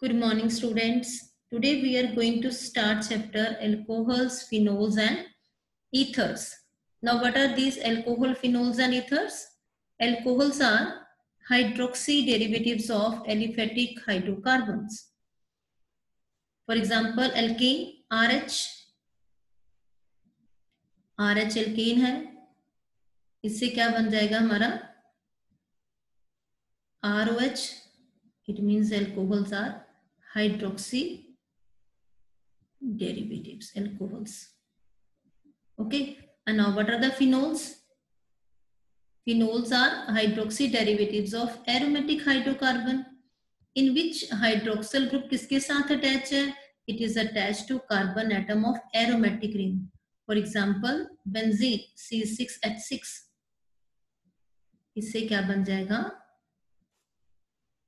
Good morning, students. Today we are going to start chapter alcohols, phenols and ethers. Now what are these alcohol, phenols and ethers? Alcohols are hydroxy derivatives of aliphatic hydrocarbons. For example, alkane RH. RH alkane है, इससे क्या बन जाएगा हमारा ROH. It means alcohols are hydroxy derivatives, alcohols. Okay, and now what are the phenols? Phenols are hydroxy derivatives of aromatic hydrocarbon, in which hydroxyl group किसके साथ attach है? It is attached to carbon atom of aromatic ring. For example, benzene C6H6. इससे क्या बन जाएगा?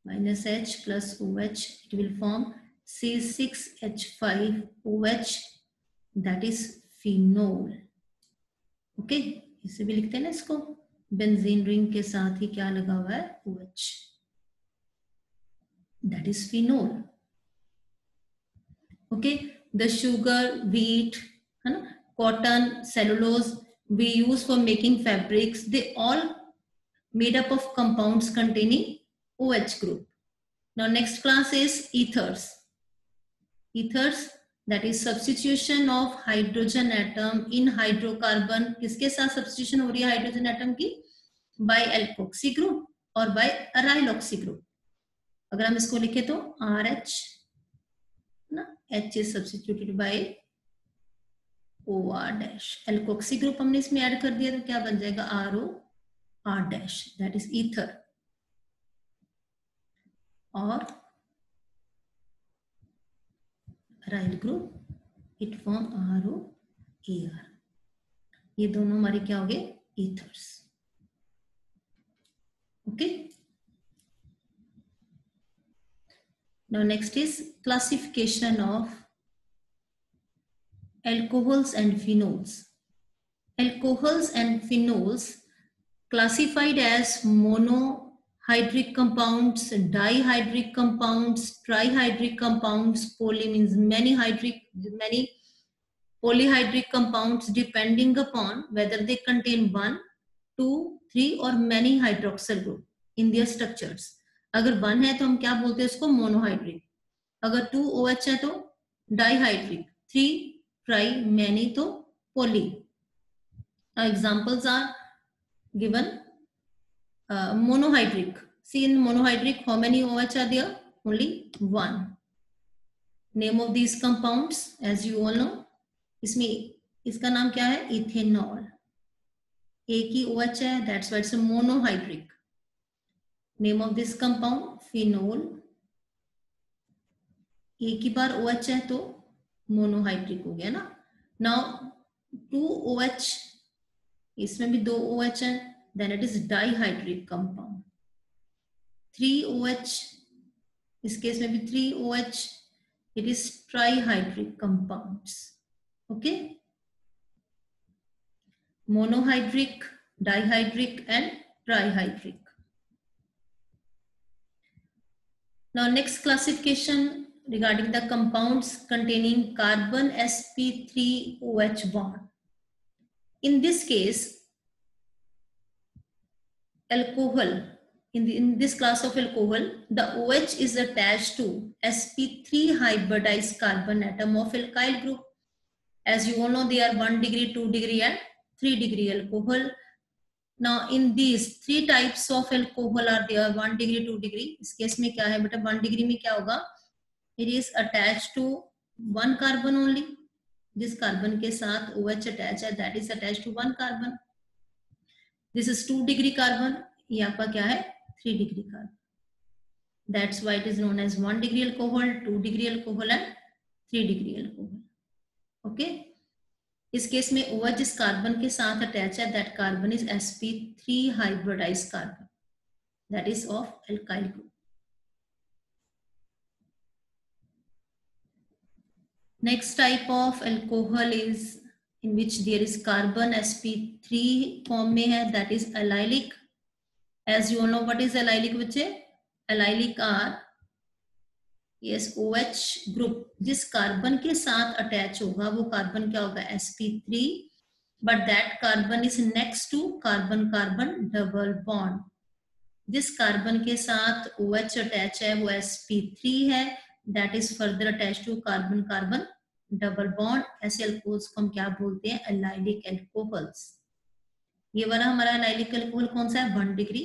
-H plus OH. It will form C6H5OH. That is phenol. Okay, इसे भी लिखते हैं ना इसको. बेंजीन रिंग के साथ ही क्या लगा हुआ है? OH. That is phenol. Okay, the sugar, wheat, cotton, cellulose we use for making fabrics, they all made up of compounds containing OH group. Now next class is ethers. Ethers, that is substitution of hydrogen atom in hydrocarbon. किसके साथ substitution हो रही है hydrogen atom की? By alkoxy group और by aryloxy group. अगर हम इसको लिखे तो RH ना, H is substituted by OR dash. alkoxy group हमने इसमें ऐड कर दिया तो क्या बन जाएगा? RO R dash. That is ether. और aryl group, it form RO AR. ये दोनों हमारे क्या हो गए? ethers. Okay. Now next is classification of alcohols and phenols. Alcohols and phenols classified as monohydric compounds, dihydric compounds, trihydric compounds. Poly means many polyhydric compounds depending upon whether they contain 1, 2, 3 or many hydroxyl group in their structures. अगर 1 है तो हम क्या बोलते हैं उसको? Monohydric. अगर 2 OH है तो डाइहाइड्रिक, 3 ट्राई, मैनी तो पोली. Examples are given. Monohydric. See, in monohydric, how many OH are there? Only 1. Name of these compounds, as you all know, इसमें इसका नाम क्या है? इथेनॉल. एक ही OH है, that's why it's a monohydric. Name of this compound, phenol. एक ही बार OH है तो मोनोहाइड्रिक हो गया ना. Now 2 OH, इसमें भी 2 OH है, then it is dihydric compound. 3 OH, इस केस में भी 3 OH, it is trihydric compounds. Okay, monohydric, dihydric and trihydric. Now next classification regarding the compounds containing carbon sp3OH bond. In this case, alcohol, in this class of alcohol, the OH is attached to sp3 hybridized carbon atom of alkyl group. As you all know, they are 1 degree, 2 degree and 3 degree alcohol. Now in these 3 types of alcohol are there, 1 degree, 2 degree. इस case में क्या है बेटा? 1 degree में क्या होगा? It is attached to 1 carbon only. जिस carbon के साथ OH attach है, that is attached to 1 carbon. This is 2 degree carbon. ये आपका क्या है? 3 degree carbon. That's why it is known as 1 degree alcohol, 2 degree alcohol and 3 degree alcohol. Okay. इस case में OH जिस कार्बन के साथ अटैच है, that carbon is sp3 hybridized carbon. That is of alkyl group. Next type of alcohol is in which there is carbon sp3 form में है, that is allylic. As you all know, what is allylic बच्चे? Allylic are yes, OH group जिस carbon के साथ attach होगा वो carbon क्या होगा, sp3, but that carbon is next to carbon carbon double bond. जिस कार्बन के साथ OH अटैच है वो sp3 है, that is further attach to carbon carbon double bond. ऐसे अल्कोहल्स को हम क्या बोलते हैं, एलाइलिक अल्कोहल्स। ये वाला हमारा एलाइलिक अल्कोहल कौन सा है, 1 डिग्री।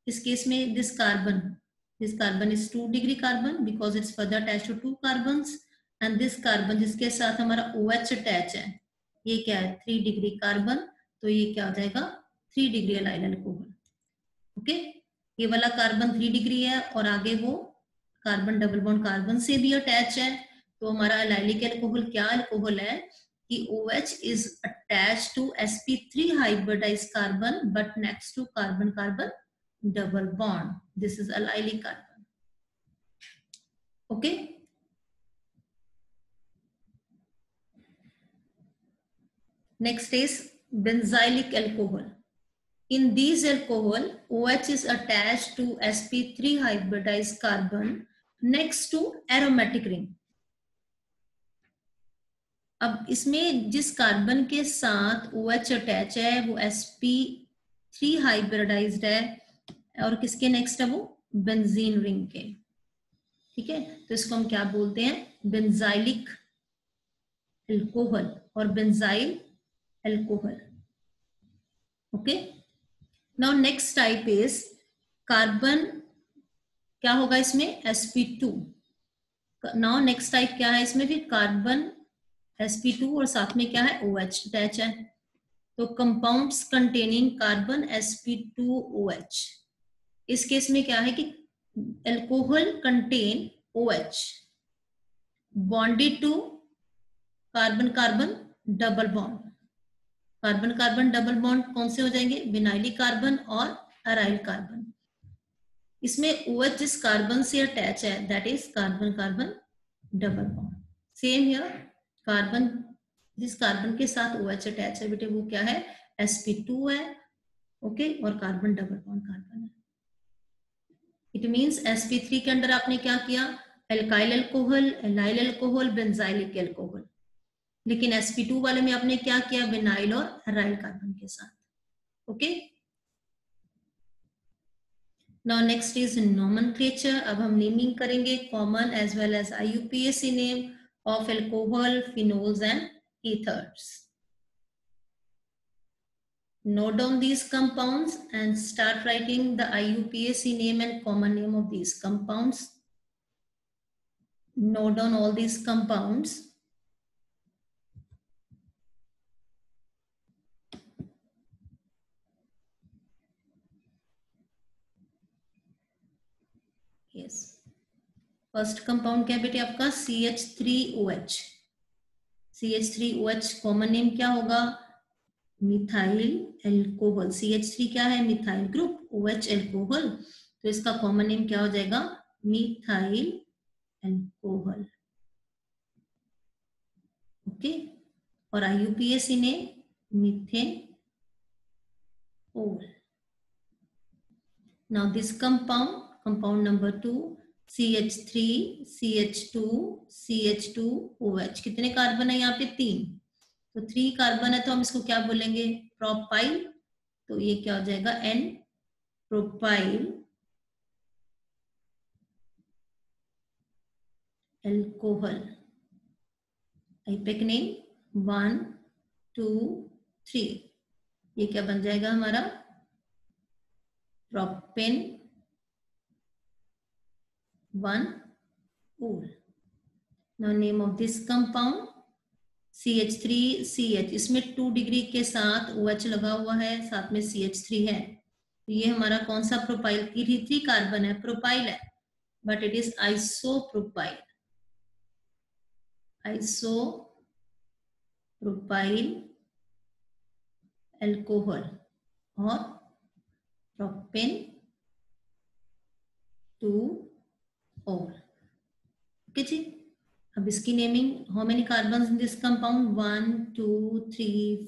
इस केस में this carbon is 2 degree carbon because it's further attach to 2 carbons, and this carbon जिसके साथ हमारा OH अटैच है ये क्या है, 3 डिग्री कार्बन, तो ये क्या हो जाएगा, 3 डिग्री एलाइल अल्कोहल। ओके, ये वाला कार्बन 3 डिग्री है और आगे वो कार्बन डबल बॉन्ड कार्बन से भी अटैच है, तो हमारा एलाइलिक अल्कोहल क्या अल्कोहल है कि OH is attached to sp3 hybridized carbon but next to carbon carbon double bond. This is allylic carbon. Okay. Next is benzylic alcohol. In these alcohol, OH is attached to sp3 hybridized carbon next to aromatic ring. अब इसमें जिस carbon के साथ OH attach है वो sp3 hybridised है और किसके नेक्स्ट है वो, बेंजीन रिंग के। ठीक है, तो इसको हम क्या बोलते हैं, बेंजाइलिक अल्कोहल और benzyl alcohol. Okay, now next type is carbon, क्या होगा इसमें, sp2। नाउ नेक्स्ट टाइप क्या है इसमें भी, कार्बन sp2 और साथ में क्या है, OH अटैच है। तो कंपाउंड्स कंटेनिंग कार्बन sp2OH, इस केस में क्या है कि alcohol contain OH bonded to carbon carbon double bond. Carbon carbon double bond कौन से हो जाएंगे, विनाइलिक कार्बन और अराइल कार्बन। इसमें OH जिस कार्बन से अटैच है that is carbon carbon double bond. Same here, carbon जिस कार्बन के साथ OH अटैच है बेटे वो क्या है, sp2 है। ओके, और कार्बन डबल बॉन्ड कार्बन है। इट मींस sp3 के अंदर आपने क्या किया, alkyl alcohol, allyl alcohol, benzylic alcohol, लेकिन sp2 वाले में आपने क्या किया, विनाइल और अराइल कार्बन के साथ। Okay, now next is nomenclature. अब हम नेमिंग करेंगे common as well as IUPAC name of alcohol, phenols and ethers. Note down these compounds and start writing the IUPAC name and common name of these compounds. Note down all these compounds. Yes. First compound क्या है बेटे आपका, CH3OH। CH3OH common name क्या होगा, methyl alcohol. CH3 क्या है, methyl group, OH alcohol, तो इसका कॉमन नेम क्या हो जाएगा, मिथाइल अल्कोहल। ओके, और IUPAC ने मीथेन ओल। Now this compound, compound number 2, CH3 CH2 CH2OH, कितने कार्बन है यहाँ पे, 3, तो 3 कार्बन है तो हम इसको क्या बोलेंगे, प्रोपाइल। तो ये क्या हो जाएगा, N propyl alcohol. IUPAC name 1 2 3, ये क्या बन जाएगा हमारा, प्रोपेन 1 ओल। Now name of this compound CH3CH, इसमें 2 डिग्री के साथ OH लगा हुआ है, साथ में CH3 है, तो ये हमारा कौन सा प्रोपाइल, 3 कार्बन है, प्रोपाइल है, but it is isopropyl. Isopropyl alcohol और प्रोपेन 2 ओल। ओके जी, अब इसकी naming, how many carbon in this compound, 1 2 3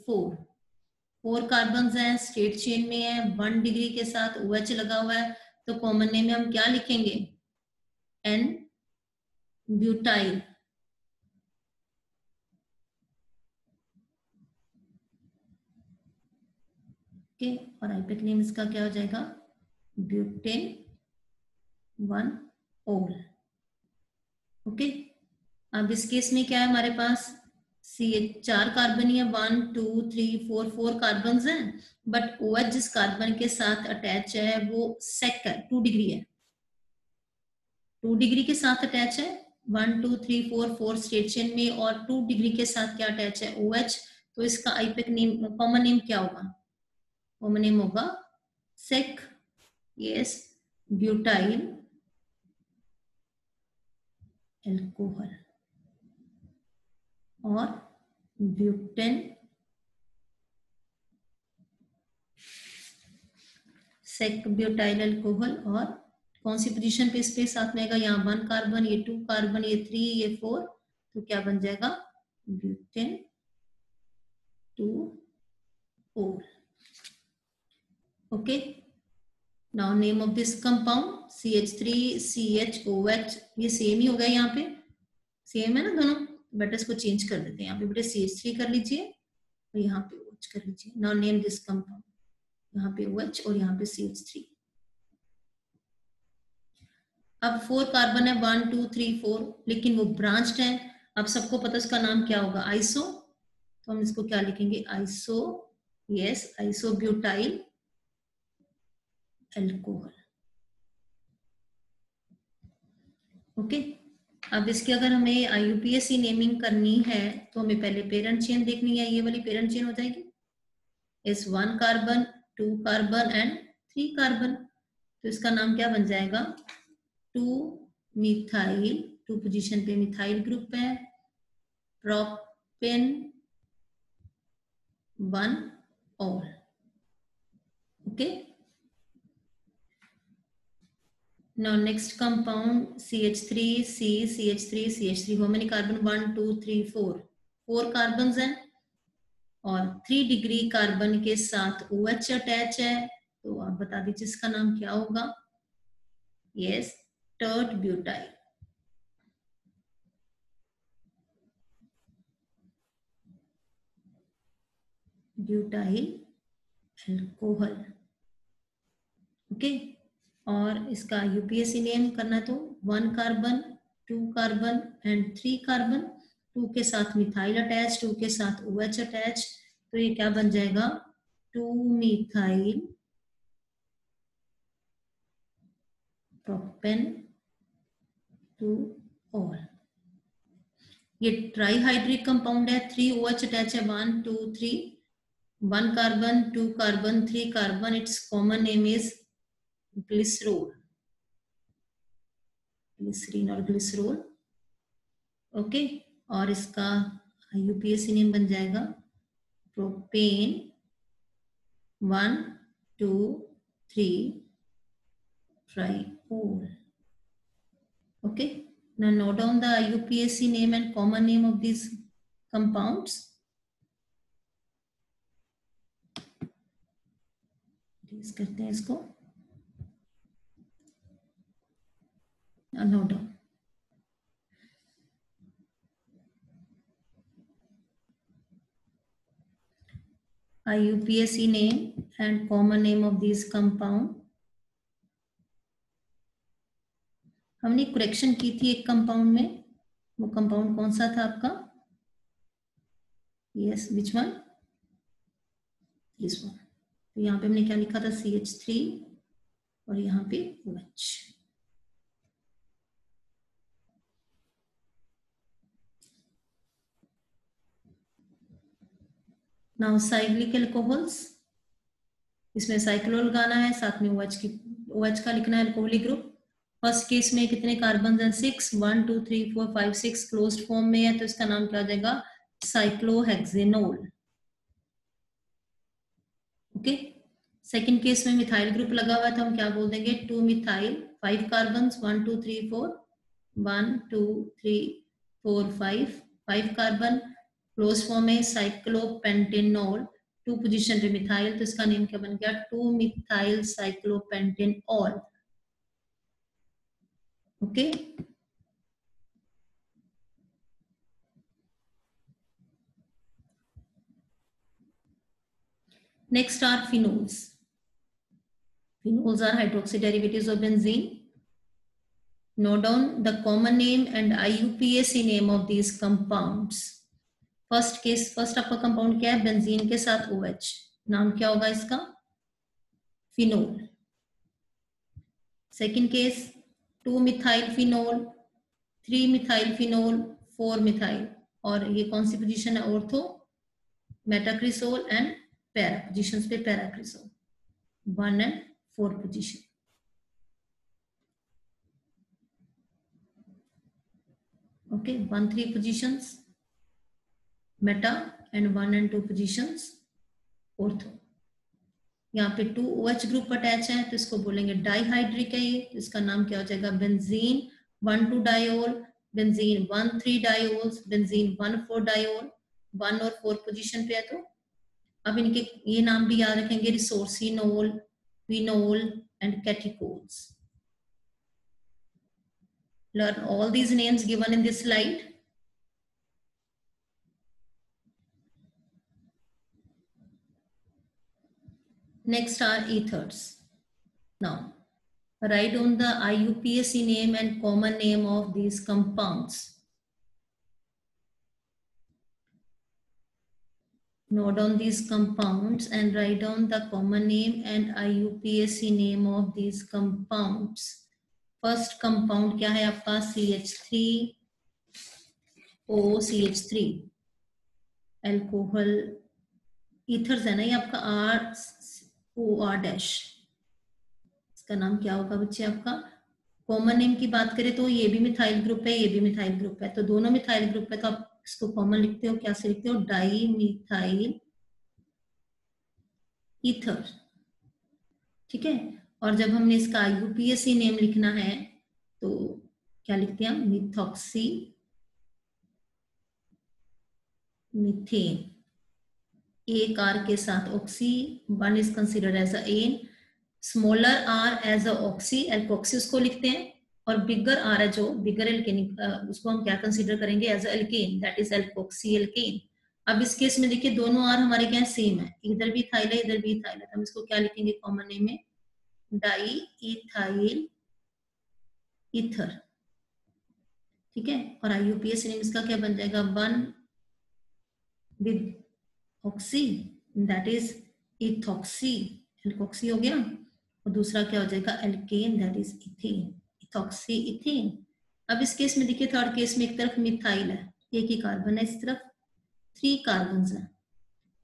4 carbon हैं, स्ट्रेट चेन में है, 1 डिग्री के साथ OH लगा हुआ है, तो कॉमन नेम में हम क्या लिखेंगे, N ब्यूटाइल, ओके, और आईपेक नेम इसका क्या हो जाएगा, ब्यूटेन 1 ओल, ओके। अब इस केस में क्या है हमारे पास, चार कार्बन है, 1 2 3 4 4 कार्बन हैं, बट OH जिस कार्बन के साथ अटैच है वो सेक है, 2 डिग्री है, 2 डिग्री के साथ अटैच है 1 2 3 4 4 स्टेट चेन में, और 2 डिग्री के साथ क्या अटैच है, OH। तो इसका आईपेक नेम, कॉमन नेम क्या होगा, कॉमन नेम होगा सेक, यस, ब्यूटाइल एल्कोहल, और ब्यूटेन सेक ब्यूटाइल अल्कोहल, और कौन सी पोजीशन पे इस पे साथ में आएगा, यहाँ 1 कार्बन, ये 2 कार्बन, ये 3, ये 4, तो क्या बन जाएगा, ब्यूटेन 2 ओल, okay. Now name of this compound CH3CHOH, ये सेम ही हो गया, यहाँ पे सेम है ना दोनों, बट इसको चेंज कर देते हैं, यहाँ पे बेटे CH3 कर लीजिए और यहाँ पे OH कर लीजिए। नाउ नेम दिस कंपाउंड, यहाँ पे OH और यहाँ पे CH3। अब 4 कार्बन है, 1 2 3 4, लेकिन वो ब्रांच्ड है। अब सबको पता उसका नाम क्या होगा, आइसो, तो हम इसको क्या लिखेंगे, iso, yes, isobutyl alcohol, okay. अब इसके अगर हमें IUPAC नेमिंग करनी है तो हमें पहले पेरेंट चेन देखनी है, ये वाली पेरेंट चेन हो जाएगी, इस 1 कार्बन 2 कार्बन एंड 3 कार्बन, तो इसका नाम क्या बन जाएगा, 2 मिथाइल, 2 पोजीशन पे मिथाइल ग्रुप है, प्रोपेन 1 ओल, okay. Now next compound CH3C, CH3, CH3, how many carbon, 1 2 3 4, 4 carbon हैं, और 3 डिग्री कार्बन के साथ OH अटैच है, तो आप बता दीजिए इसका नाम क्या होगा, yes, tert butyl, butyl alcohol, okay. और इसका UPAC नेम करना तो 1 कार्बन 2 कार्बन एंड 3 कार्बन, 2 के साथ मिथाइल अटैच, 2 के साथ OH अटैच, तो ये क्या बन जाएगा, 2 मिथाइल प्रोपेन 2 ओल। ये ट्राईहाइड्रिक कंपाउंड है, 3 OH अटैच है, 1 2 3, 1 carbon 2 carbon 3 carbon, it's common name is glycerol, glycerin और ग्लिसरोल, ओके। और इसका UPAC नेम बन जाएगा propane 1 2 3 triol, okay. Now note down the IUPAC name and common name of these compounds. Please करते हैं इसको, note down. IUPAC name and common name of these compound. हमने correction की थी एक कंपाउंड में, वो कंपाउंड कौन सा था आपका, yes, which one, this one. तो यहाँ पे हमने क्या लिखा था, CH3 और यहाँ पे OH, नाउ साइक्लिक एल्कोहल्स, इसमें साइक्लोल लगाना है, साथ में OH का लिखना है अल्कोहलिक ग्रुप। फर्स्ट केस में कितने कार्बन हैं, 6, 1 2 3 4 5 6 क्लोज्ड फॉर्म में है, तो इसका नाम क्या हो जाएगा, साइक्लोहेक्सेनोल, ओके। सेकंड केस में मिथाइल ग्रुप लगा हुआ है, तो हम क्या बोल देंगे, 2 methyl, 5 carbon, 1 2 3 4, 1 2 3 4 5 carbon, close form में साइक्लोपेंटेनॉल, 2 पोजीशन पे मिथाइल, तो इसका नेम क्या बन गया, 2 methyl cyclopentanol, okay. Next are phenols. Phenols are hydroxy derivatives of benzene. Note down the common name and IUPAC name of these compounds. First आपका compound क्या है, बेंजीन के साथ OH, नाम क्या होगा इसका, phenol. Second case two methyl phenol, three methyl phenol, four methyl, और ये कौन सी पोजीशन है, ortho, meta cresol and para positions पे para cresol, 1 and 4 position. Okay, 1-3 positions meta and 1 and 2 positions ortho. यहाँ पे 2 OH ग्रुप अटैच है तो इसको बोलेंगे डाइहाइड्रिक है ये, इसका नाम क्या हो जाएगा, benzene 1,2 diol, benzene 1,3 diols, benzene 1,4 diol, 1 और 4 पोजीशन पे है. तो अब इनके ये नाम भी याद रखेंगे, resorcinol, phenol and catechols. Learn all these names given in this slide. Next are ethers. Now, write down the IUPAC name and common name of these compounds. Note down these compounds and write down the common name and IUPAC name of these compounds. First compound क्या है आपका, CH3OCH3, alcohol ethers है ना ये आपका, ROR-, इसका नाम क्या होगा बच्चे आपका. कॉमन नेम की बात करें तो ये भी मिथाइल ग्रुप है, ये भी मिथाइल ग्रुप है, तो दोनों मिथाइल ग्रुप है, तो आप इसको कॉमन लिखते हो, क्या से लिखते हो, डाई मिथाइल ईथर. ठीक है. और जब हमने इसका IUPAC नेम लिखना है तो क्या लिखते हैं हम, मिथॉक्सी मीथेन, एक R के साथ oxy, 1 is considered as a an, smaller R as a oxy, alkoxy उसको लिखते हैं, और बिगर R है जो बिगर एल्केनिक, उसको हम क्या कंसिडर करेंगे, as a alkane, that is alkoxy alkane. अब इस केस में देखिए दोनों R हमारे क्या सेम है, इधर भी इथाइल है इधर भी इथाइल है, तो हम इसको क्या लिखेंगे कॉमन नेम में, डाई इथाइल ईथर. ठीक है. और IUPAC नेम इसका क्या बन जाएगा, 1 with oxy, that is ethoxy, alkoxy हो गया, और दूसरा क्या हो जाएगा, alkane, that is ethane, ethoxy ethane. अब इस केस में देखिए थर्ड केस में एक तरफ मिथाइल है, एक ही कार्बन है, इस तरफ 3 कार्बन है,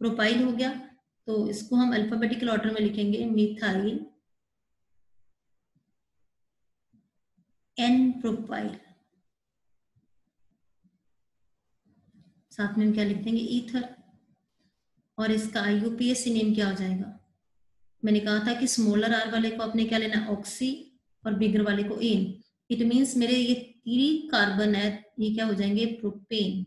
प्रोपाइल हो गया, तो इसको हम अल्फाबेटिकल ऑर्डर में लिखेंगे, मिथाइल एन प्रोपाइल, साथ में हम क्या लिख देंगे, ईथर. और इसका IUPAC नेम क्या हो जाएगा, मैंने कहा था कि स्मॉलर R वाले को आपने क्या लेना, ऑक्सी, और बिगर वाले को एन. इट मींस मेरे ये 3 कार्बन है, ये क्या हो जाएंगे, प्रोपेन.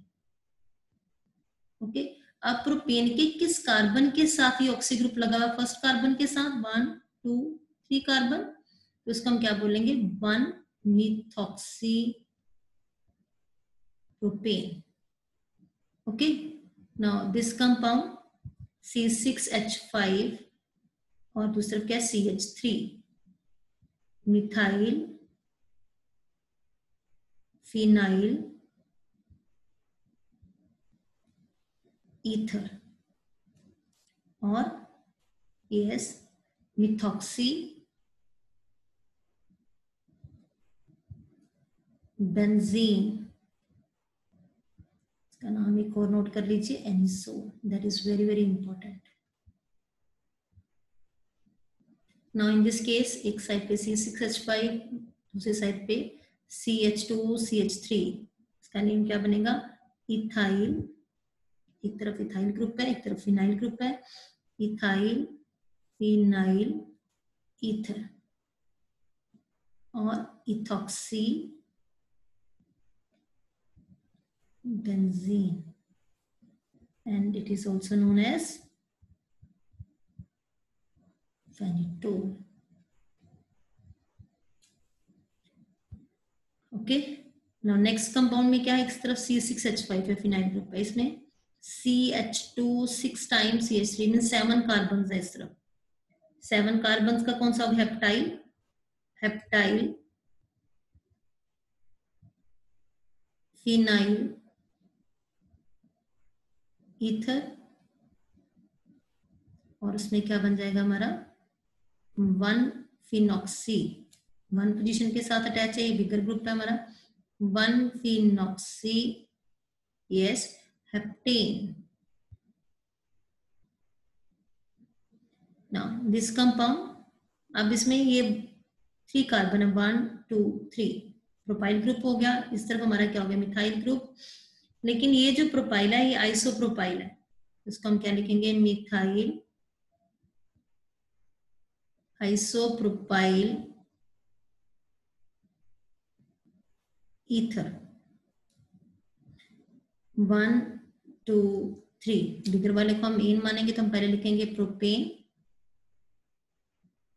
ओके. अब प्रोपेन के किस कार्बन के साथ ये ऑक्सी ग्रुप लगा हुआ, फर्स्ट कार्बन के साथ, 1 2 3 कार्बन, तो इसको हम क्या बोलेंगे, 1 methoxy propane. Okay. Now this compound C6H5 और दूसरा क्या, CH3, मिथाइल फिनाइल ईथर, और यस मिथॉक्सी बेंजीन, इसका नाम एक और नोट कर लीजिए, anisole, that is very very important. Now in this case एक साइड पे C6H5, दूसरी साइड पे CH2CH3, इसका नेम क्या बनेगा, इथाइल, एक तरफ इथाइल ग्रुप है एक तरफ फिनाइल ग्रुप है, इथाइल फिनाइल ईथर, और ethoxy benzene, and it is also known as phenol. Okay. Now next compound में क्या है, इस तरफ C6H5 है, फिनाइल ग्रुप है, इसमें CH2 6 times CH3 mean 7 carbon है इस तरफ। 7 कार्बन का कौन सा हेप्टाइल, हेप्टाइल फिनाइल ईथर, और उसमें क्या बन जाएगा हमारा 1 फिनॉक्सी, 1 पोजीशन के साथ अटैच है, ये बिगर ग्रुप है हमारा 1 phenoxy yes heptane. Now this compound, अब इसमें ये 3 कार्बन है 1 2 3, प्रोपाइल ग्रुप हो गया। इस तरफ हमारा क्या हो गया मिथाइल ग्रुप। लेकिन ये जो प्रोपाइल है ये आइसोप्रोपाइल है, इसको हम क्या लिखेंगे मिथाइल आइसोप्रोपाइल ईथर 1 2 3। बिगर वाले को हम एन मानेंगे तो हम पहले लिखेंगे प्रोपेन,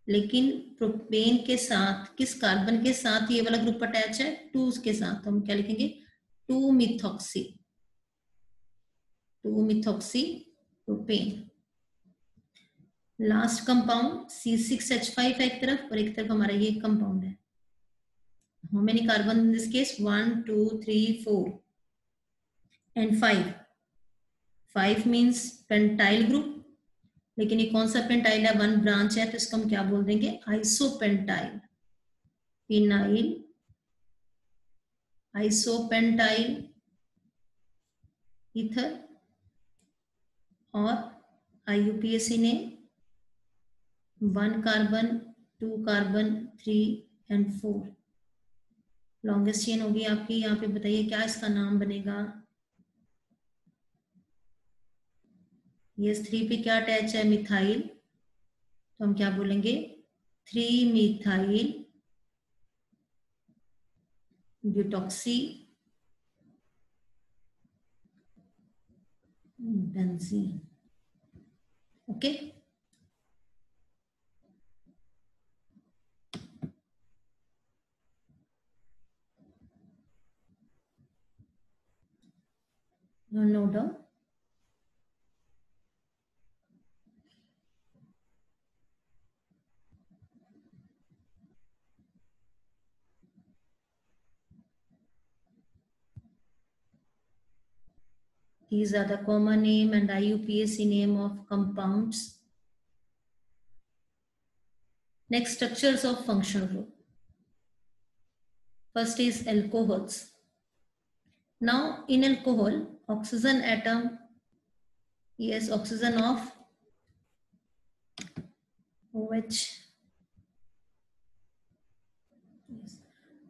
लेकिन प्रोपेन के साथ किस कार्बन के साथ ये वाला ग्रुप अटैच है 2 के साथ, तो हम क्या लिखेंगे 2 methoxy, 2 methoxy propane. Last compound C6H5 है एक तरफ, और एक तरफ हमारा ये कंपाउंड है। How many carbon in this case 1 2 3 4 and 5। 5 means pentyl group, लेकिन ये कौन सा पेंटाइल है 1 ब्रांच है, तो इसको हम क्या बोल देंगे आइसोपेंटाइल, फिनाइल आइसोपेंटाइल ईथर, और IUPAC ने 1 carbon 2 carbon 3 and 4 longest chain होगी आपकी। यहाँ पे बताइए क्या इसका नाम बनेगा। ये 3 पे क्या अटैच है मिथाइल, तो हम क्या बोलेंगे 3 methyl butoxy benzene. Okay, note down। These are the common name and IUPAC name of compounds. Next, structures of functional group. First is alcohols. Now, in alcohol, oxygen atom, yes, oxygen of OH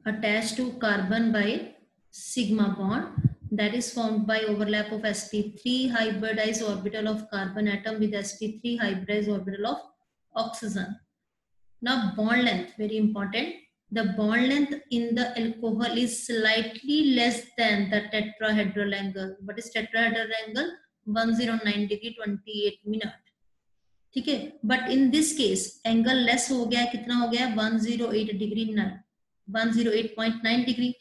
attached to carbon by sigma bond, that is formed by overlap of sp3 hybridized orbital of carbon atom with sp3 hybridized orbital of oxygen. Now bond length, very important. The bond length in the alcohol is slightly less than the tetrahedral angle. What is tetrahedral angle? 109 degree 28 minute. ठीक है, but in this case angle less हो गया, कितना हो गया 108 degree 108.9 degree.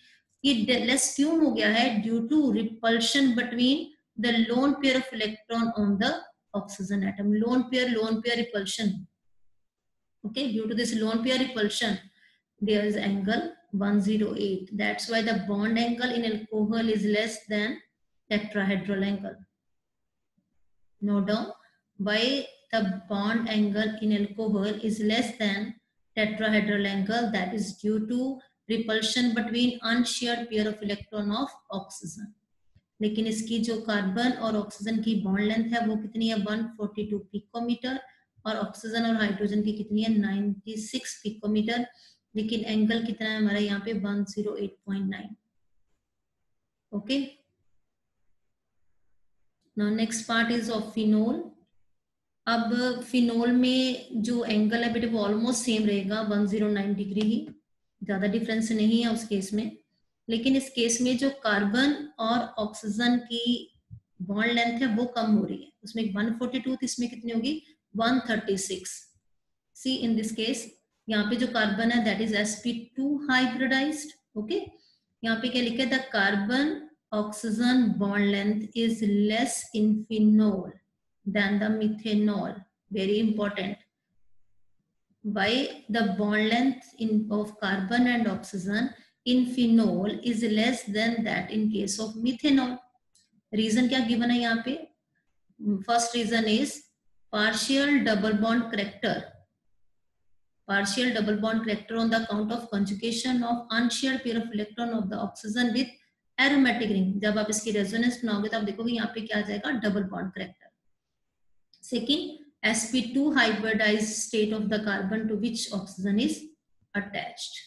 ये less क्यों हो गया है? Due to repulsion between the lone pair of electron on the oxygen atom. Lone pair repulsion. Okay, due to this lone pair repulsion, there is angle 108. That's why the bond angle in alcohol is less than tetrahedral angle. Note down why the bond angle in alcohol is less than tetrahedral angle. That is due to repulsion between unshared pair of electron of oxygen. लेकिन इसकी जो carbon और oxygen की bond length है वो कितनी है 142 picometre, और ऑक्सीजन और हाइड्रोजन की कितनी है 96 पिकोमीटर, लेकिन एंगल कितना है हमारा यहाँ पे 108.9। Okay, now next part is of phenol. अब फिनोल में जो एंगल है बेटे वो ऑलमोस्ट सेम रहेगा 109 डिग्री ही, ज्यादा डिफरेंस नहीं है उस केस में। लेकिन इस केस में जो कार्बन और ऑक्सीजन की बॉन्ड लेंथ है वो कम हो रही है, उसमें 142, इसमें कितनी होगी 136। सी इन दिस केस यहाँ पे जो कार्बन है that is sp2 hybridised. Okay, यहाँ पे क्या लिखा है the carbon oxygen bond length is less in phenol than the methanol. Very important. Why the bond length of carbon and oxygen in phenol is less than that in case of methanol? Reason क्या given है यहाँ पे? First reason is partial double bond character. Partial double bond character on the account of conjugation of unshared pair of electron of the oxygen with aromatic ring. जब आप इसकी resonance बनाओगे तो आप देखोगे यहाँ पे क्या आ जाएगा? Double bond character. Second, sp2 hybridized state of the carbon to which oxygen is attached.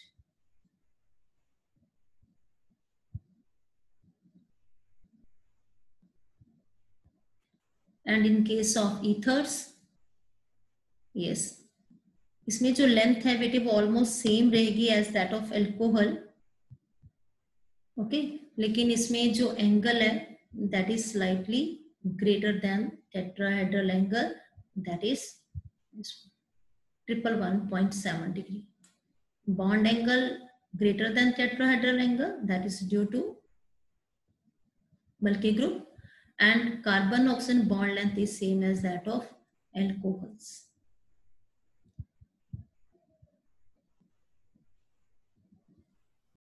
And in case of ethers, yes, इसमें जो लेंथ है बेटे वो ऑलमोस्ट सेम रहेगी as that of alcohol. Okay, लेकिन इसमें जो एंगल है that is slightly greater than tetrahedral angle, that is 111.7 degree. Bond angle greater than tetrahedral angle, that is due to bulky group, and carbon oxygen bond length is same as that of alcohols.